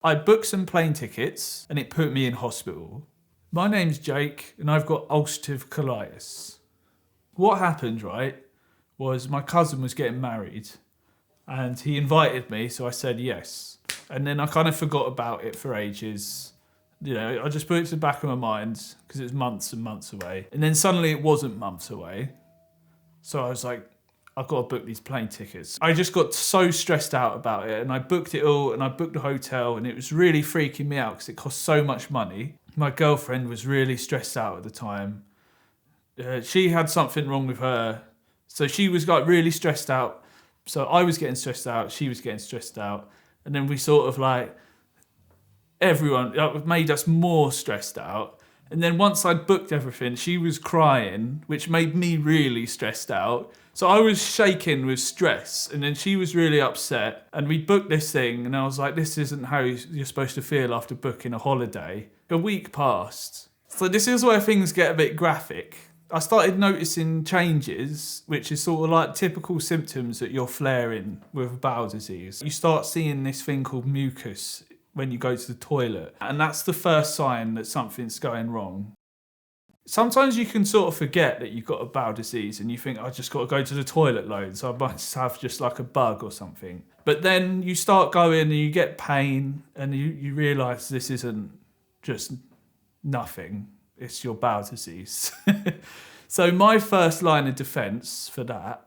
I booked some plane tickets and it put me in hospital. My name's Jake and I've got ulcerative colitis. What happened, right, was my cousin was getting married and he invited me, so I said yes. And then I kind of forgot about it for ages. You know, I just put it to the back of my mind because it was months and months away. And then suddenly it wasn't months away. So I was like, I've got to book these plane tickets. I just got so stressed out about it and I booked it all and I booked the hotel and it was really freaking me out because it cost so much money. My girlfriend was really stressed out at the time. She had something wrong with her. So she was like really stressed out. So I was getting stressed out, she was getting stressed out. And then we sort of like, everyone made us more stressed out. And then once I'd booked everything, she was crying, which made me really stressed out. So I was shaking with stress, and then she was really upset. And we booked this thing, and I was like, this isn't how you're supposed to feel after booking a holiday. A week passed. So this is where things get a bit graphic. I started noticing changes, which is sort of like typical symptoms that you're flaring with bowel disease. You start seeing this thing called mucus when you go to the toilet, and that's the first sign that something's going wrong. Sometimes you can sort of forget that you've got a bowel disease and you think, I just got to go to the toilet loads, I must have just like a bug or something. But then you start going and you get pain and you realise this isn't just nothing, it's your bowel disease. So my first line of defence for that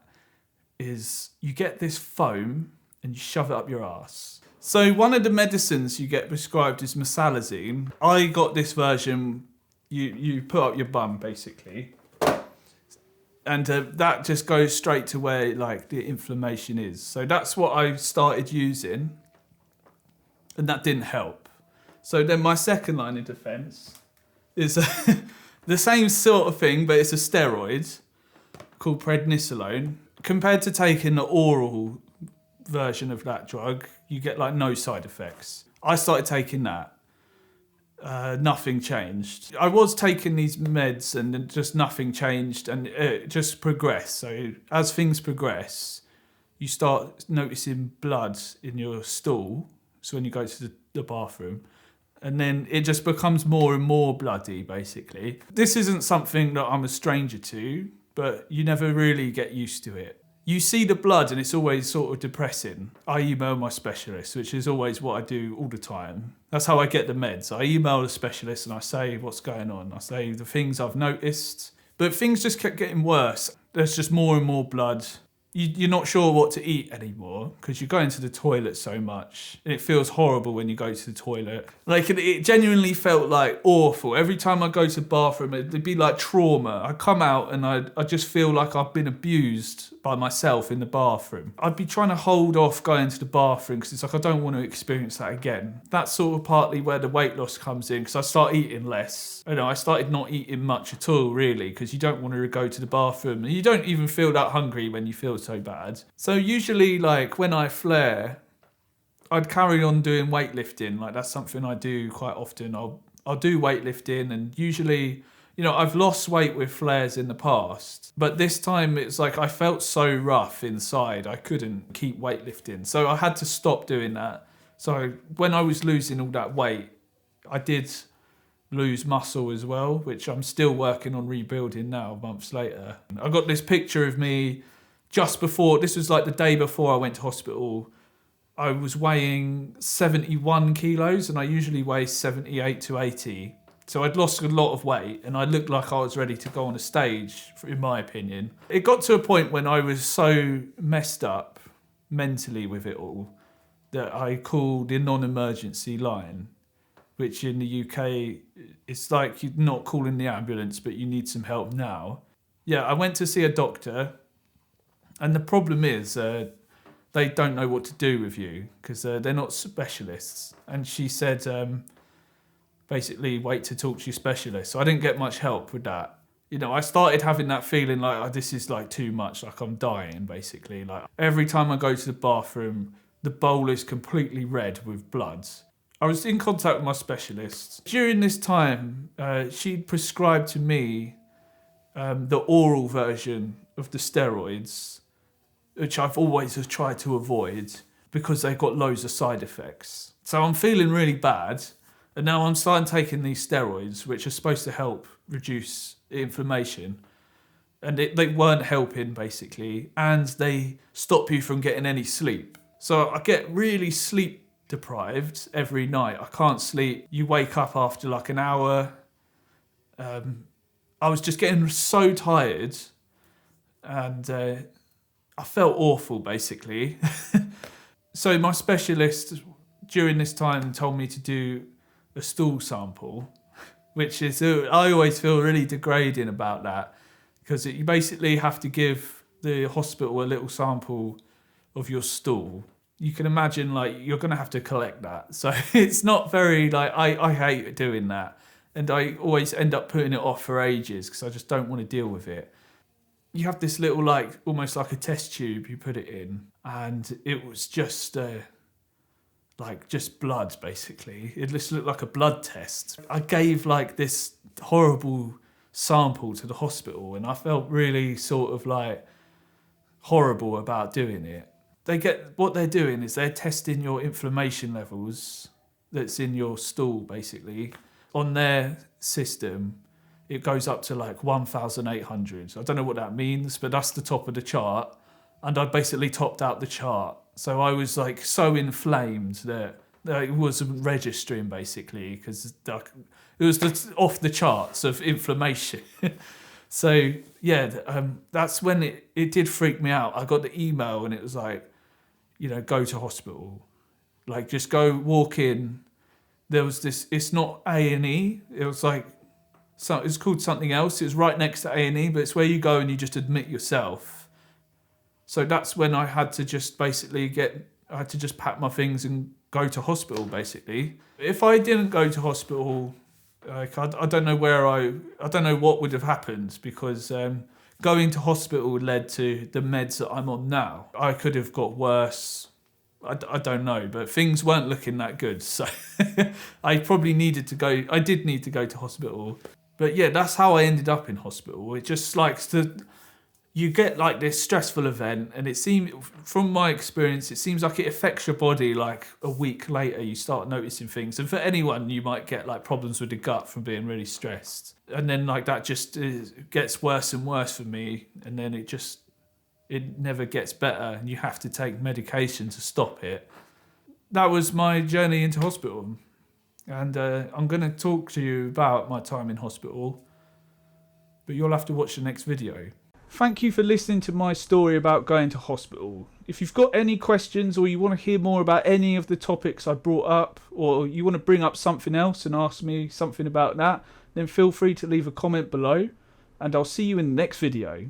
is you get this foam and you shove it up your arse. So one of the medicines you get prescribed is mesalazine. I got this version, you put up your bum basically. And that just goes straight to where like the inflammation is. So that's what I started using. And that didn't help. So then my second line of defence is the same sort of thing, but it's a steroid called prednisolone. Compared to taking the oral version of that drug, you get like no side effects. I started taking that. Nothing changed. I was taking these meds and just nothing changed and it just progressed. So as things progress, you start noticing blood in your stool. So when you go to the bathroom, and then it just becomes more and more bloody, basically. This isn't something that I'm a stranger to, but you never really get used to it. You see the blood and it's always sort of depressing. I email my specialist, which is always what I do all the time. That's how I get the meds. I email the specialist and I say what's going on. I say the things I've noticed. But things just kept getting worse. There's just more and more blood. You're not sure what to eat anymore because you go into the toilet so much. And it feels horrible when you go to the toilet. Like it genuinely felt like awful. Every time I go to the bathroom, it'd be like trauma. I come out and I just feel like I've been abused by myself in the bathroom. I'd be trying to hold off going to the bathroom because it's like I don't want to experience that again. That's sort of partly where the weight loss comes in because I start eating less. You know, I started not eating much at all really because you don't want to go to the bathroom and you don't even feel that hungry when you feel so bad. So usually like when I flare, I'd carry on doing weightlifting. Like that's something I do quite often. I'll do weightlifting and usually, you know, I've lost weight with flares in the past, but this time it's like I felt so rough inside, I couldn't keep weightlifting. So I had to stop doing that. So when I was losing all that weight, I did lose muscle as well, which I'm still working on rebuilding now, months later. I got this picture of me just before, this was like the day before I went to hospital. I was weighing 71 kilos and I usually weigh 78 to 80. So I'd lost a lot of weight and I looked like I was ready to go on a stage, in my opinion. It got to a point when I was so messed up mentally with it all that I called the non-emergency line, which in the UK, it's like you're not calling the ambulance, but you need some help now. Yeah, I went to see a doctor and the problem is they don't know what to do with you because they're not specialists. And she said, basically wait to talk to your specialist. So I didn't get much help with that. You know, I started having that feeling like, oh, this is like too much, like I'm dying basically. Like every time I go to the bathroom, the bowl is completely red with blood. I was in contact with my specialist. During this time, she'd prescribed to me the oral version of the steroids, which I've always tried to avoid because they've got loads of side effects. So I'm feeling really bad, and now I'm starting taking these steroids, which are supposed to help reduce inflammation, and they weren't helping basically, and they stop you from getting any sleep. So I get really sleep deprived every night. I can't sleep. You wake up after like an hour. I was just getting so tired, and I felt awful basically. So my specialist during this time told me to do a stool sample, which is, I always feel really degrading about that, because you basically have to give the hospital a little sample of your stool. You can imagine like you're going to have to collect that. So it's not very like, I hate doing that. And I always end up putting it off for ages because I just don't want to deal with it. You have this little like, almost like a test tube you put it in, and it was just like just blood basically. It just looked like a blood test. I gave like this horrible sample to the hospital, and I felt really sort of like horrible about doing it. What they're doing is they're testing your inflammation levels that's in your stool basically. On their system, it goes up to like 1,800. I don't know what that means, but that's the top of the chart. And I basically topped out the chart. So I was like so inflamed that it wasn't registering basically, because it was off the charts of inflammation. So yeah, that's when it did freak me out. I got the email and it was like, go to hospital. Like just go walk in. There was this, it's not A&E. It was like, it's called something else. It's right next to A&E, but it's where you go and you just admit yourself. So that's when I had to just basically I had to just pack my things and go to hospital basically. If I didn't go to hospital, like I don't know I don't know what would have happened, because going to hospital led to the meds that I'm on now. I could have got worse. I don't know, but things weren't looking that good. So I probably needed to go. I did need to go to hospital. But yeah, that's how I ended up in hospital. It just you get like this stressful event, and it seems, from my experience, it seems like it affects your body like a week later. You start noticing things. And for anyone, you might get like problems with the gut from being really stressed. And then like that just gets worse and worse for me. And then it never gets better, and you have to take medication to stop it. That was my journey into hospital. And I'm going to talk to you about my time in hospital, but you'll have to watch the next video. Thank you for listening to my story about going to hospital. If you've got any questions, or you want to hear more about any of the topics I brought up, or you want to bring up something else and ask me something about that, then feel free to leave a comment below, and I'll see you in the next video.